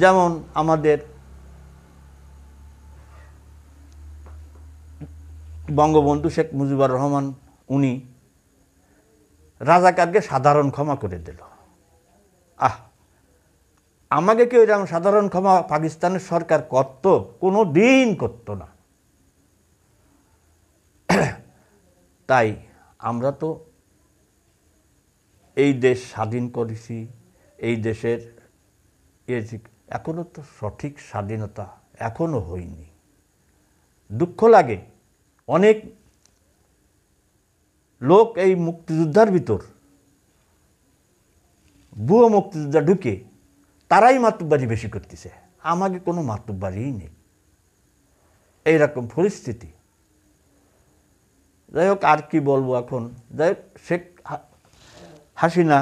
যেমন আমাদের বঙ্গবন্ধু শেখ মুজিবুর রহমান, উনি রাজাকারকে সাধারণ ক্ষমা করে দিল। আমাকে কেউ এরকম সাধারণ ক্ষমা পাকিস্তানের সরকার করত? কোনো দিন করতো না। তাই আমরা তো এই দেশ স্বাধীন করেছি, এই দেশের এখনো তো সঠিক স্বাধীনতা এখনো হয়নি। দুঃখ লাগে, অনেক লোক এই মুক্তিযোদ্ধার ভিতর ভুয়ো মুক্তিযোদ্ধা ঢুকে তারাই মাতুব্বারি বেশি করতেছে, আমাকে কোনো মাতুব্বারিই নেই। এইরকম পরিস্থিতি। যাই হোক, আর কি বলবো এখন। যাই হোক, শেখ হাসিনা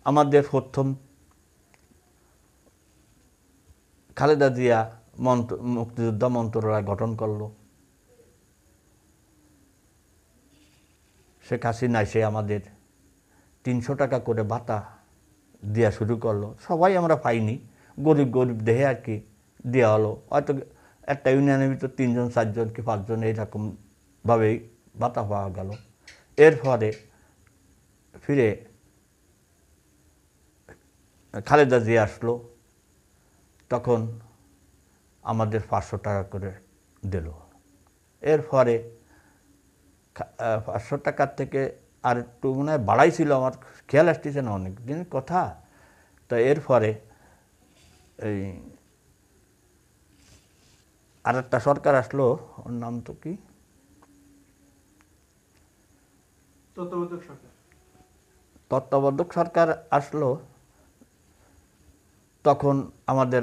আমাদের প্রথম খালেদা জিয়া মুক্তিযোদ্ধা মন্ত্রণালয় গঠন করলো। শেখ হাসিনা এসে আমাদের 300 টাকা করে ভাতা দেওয়া শুরু করলো। সবাই আমরা পাইনি, গরিব গরিব দেহে আর কি দেওয়া হলো। হয়তো একটা ইউনিয়নের ভিতর 3 জন 4 জন কি 5 জন এইরকমভাবেই ভাতা পাওয়া গেল। এরপরে ফিরে খালেদা জিয়া আসলো, তখন আমাদের 500 টাকা করে দিল। এরপরে 500 টাকার থেকে আর একটু মনে হয় বাড়াইছিল, আমার খেয়াল আসতেছে না, অনেক দিনের কথা। তো এরপরে এই আর একটা সরকার আসলো, ওর নাম তো কি, তত্ত্বাবধায়ক সরকার আসলো। তখন আমাদের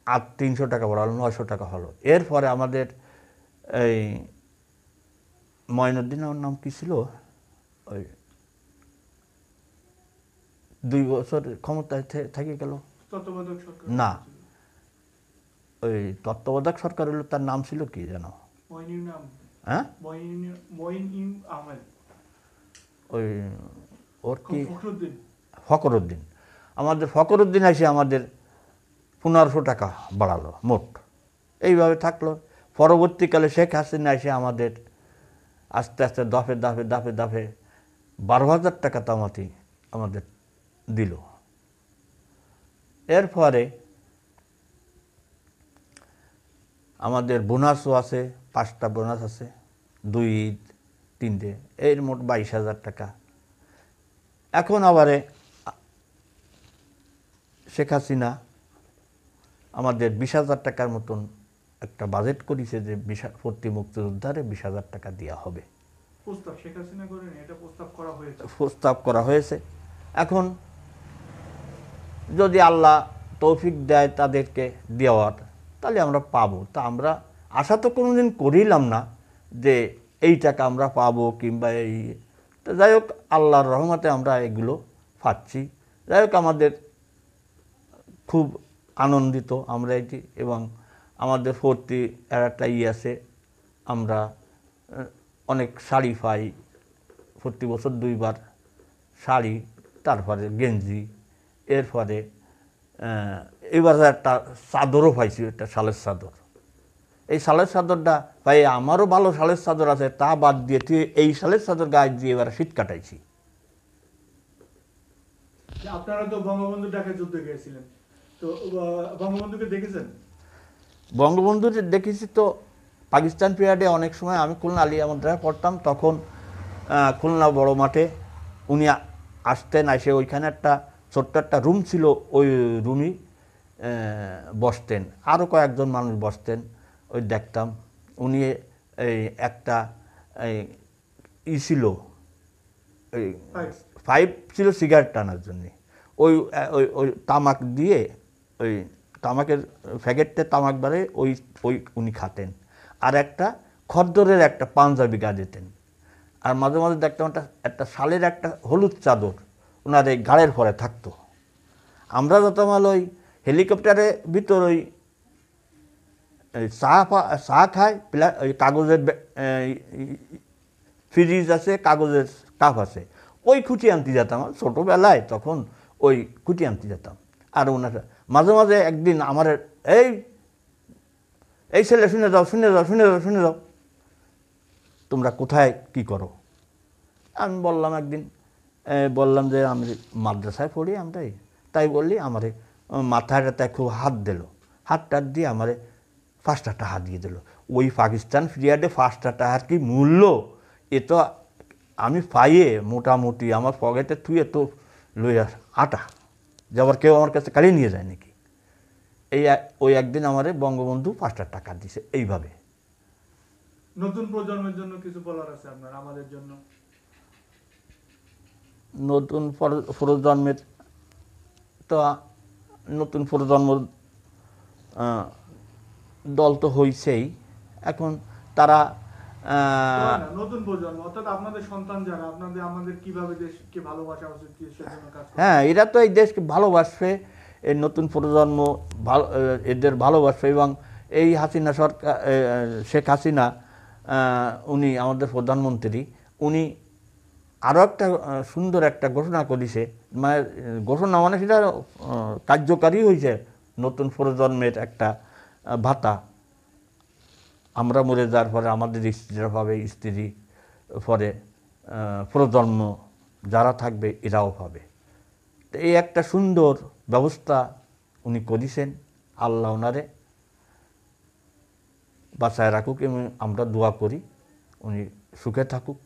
আর 300 টাকা বাড়ালো, 900 টাকা হলো। এরপরে আমাদের এই মঈনুদ্দিন, ওর নাম কি ছিল, ওই 2 বছর ক্ষমতায় থেকে গেল না, ওই তত্ত্বাবধায়ক সরকার হলো, তার নাম ছিল কি যেন, হ্যাঁ ওই ওর কি, ফখরুদ্দিন। আমাদের ফখরুদ্দিন এসে আমাদের 1500 টাকা বাড়ালো মোট। এইভাবে থাকলো। পরবর্তীকালে শেখ হাসিনা এসে আমাদের আস্তে আস্তে দফে দফে দফে দফে 12,000 টাকা তামাতি আমাদের দিল। এরপরে আমাদের বোনাসও আছে, 5টা বোনাস আছে, 2 ঈদ 3টে, এর মোট 22,000 টাকা। এখন আবারে শেখ হাসিনা আমাদের 20,000 টাকার মতন একটা বাজেট করেছে যে প্রতি মুক্তিযোদ্ধারে 20,000 টাকা দেওয়া হবে। প্রস্তাব শেখ হাসিনা করেন, এটা প্রস্তাব করা হয়েছে। প্রস্তাব করা হয়েছে। এখন যদি আল্লাহ তৌফিক দেয় তাদেরকে দেওয়ার, তাহলে আমরা পাবো। তা আমরা আশা তো কোনোদিন করিলাম না যে এই টাকা আমরা পাবো কিংবা এই, তো যাই হোক আল্লাহর রহমতে আমরা এগুলো পাচ্ছি। যাই হোক আমাদের খুব আনন্দিত আমরা এটি, এবং আমাদের প্রতি একটা আছে, আমরা অনেক শাড়ি পাই, প্রতি বছর 2বার শাড়ি, তারপরে গেঞ্জি, এরপরে এবার একটা চাদরও পাইছি, একটা শালের চাদর। এই শালের চাদরটা ভাই আমারও ভালো শালের চাদর আছে, তা বাদ দিয়ে এই শালের চাদর গায়ে দিয়ে এবার শীত কাটাইছি। আপনারা তো বঙ্গবন্ধু ডাকে যুদ্ধে গিয়েছিলেন, তো বঙ্গবন্ধুকে দেখেছেন? বঙ্গবন্ধু দেখেছি তো পাকিস্তান পিরিয়ডে অনেক সময়। আমি খুলনা আলিয়া মাদ্রাসায় পড়তাম, তখন খুলনা বড় মাঠে উনি আসতেন, এসে ওইখানে একটা ছোট্ট একটা রুম ছিল, ওই রুমই বসতেন, আরও কয়েকজন মানুষ বসতেন, ওই দেখতাম। উনি এই একটা ছিল, ওই পাইপ ছিল সিগারেট টানার জন্যে, ওই ওই ওই তামাক দিয়ে, ওই তামাকের প্যাকেটটা তামাক বারে ওই ওই উনি খাতেন। আর একটা খদ্দরের একটা পাঞ্জাবি গা দিতেন। আর মাঝে মাঝে দেখতাম একটা শালের একটা হলুদ চাদর ওনার এই ঘাড়ের পরে থাকতো। আমরা যতমাল ওই হেলিকপ্টারের ভিতর ওই চা খাই, ওই কাগজের ফ্রিজ আছে, কাগজের কাপ আছে, ওই খুঁটি আনতে যেতাম ছোটোবেলায়, তখন ওই খুঁটি আনতে যেতাম। আর ওনার মাঝে মাঝে একদিন আমার এই এই ছেলে শুনে যাও, শুনে যাও, শুনে যাও, শুনে যাও, তোমরা কোথায় কি করো? আমি বললাম একদিন, বললাম যে আমি মাদ্রাসায় পড়ি আমরাই। তাই বললি আমারে মাথাটাতে খুব হাত দিল, হাতটা দিয়ে আমারে 5টা টাকা দিয়ে দিল। ওই পাকিস্তান পিরিয়ডে 5টা টাকার কি মূল্য, এ তো আমি পাইয়ে মোটামুটি আমার পকেটে তুই তো লইয়া আটা, যে আবার কেউ আমার কাছে কালিয়ে নিয়ে যায় নাকি। ওই একদিন আমারে বঙ্গবন্ধু 5টা টাকা দিছে। এইভাবে নতুন প্রজন্মের জন্য কিছু বলার আছে আপনার, আমাদের জন্য? নতুন প্রজন্মের তো নতুন প্রজন্ম দল তো হয়েছেই, এখন তারা নতুন প্রজন্ম অর্থাৎ আপনাদের সন্তান যারা, আপনাদের আমাদের কিভাবে দেশকে ভালোবাসা উচিত, সেজন্য কাজ করবে। হ্যাঁ, এরা তো এই দেশকে ভালোবাসবে, এই নতুন প্রজন্ম এদের ভালোবাসবে। এবং এই হাসিনা সরকার, শেখ হাসিনা, উনি আমাদের প্রধানমন্ত্রী, উনি আরও একটা সুন্দর একটা ঘোষণা করেছে, মানে ঘোষণা মানে সেটা কার্যকারী হয়েছে, নতুন প্রজন্মের একটা ভাতা। আমরা মরে যাওয়ার পরে আমাদের স্ত্রীরা পাবে, স্ত্রী পরে প্রজন্ম যারা থাকবে এরাও পাবে। তো এই একটা সুন্দর ব্যবস্থা উনি করেছেন। আল্লাহ ওনারে বাঁচায় রাখুক এবং আমরা দোয়া করি উনি সুখে থাকুক।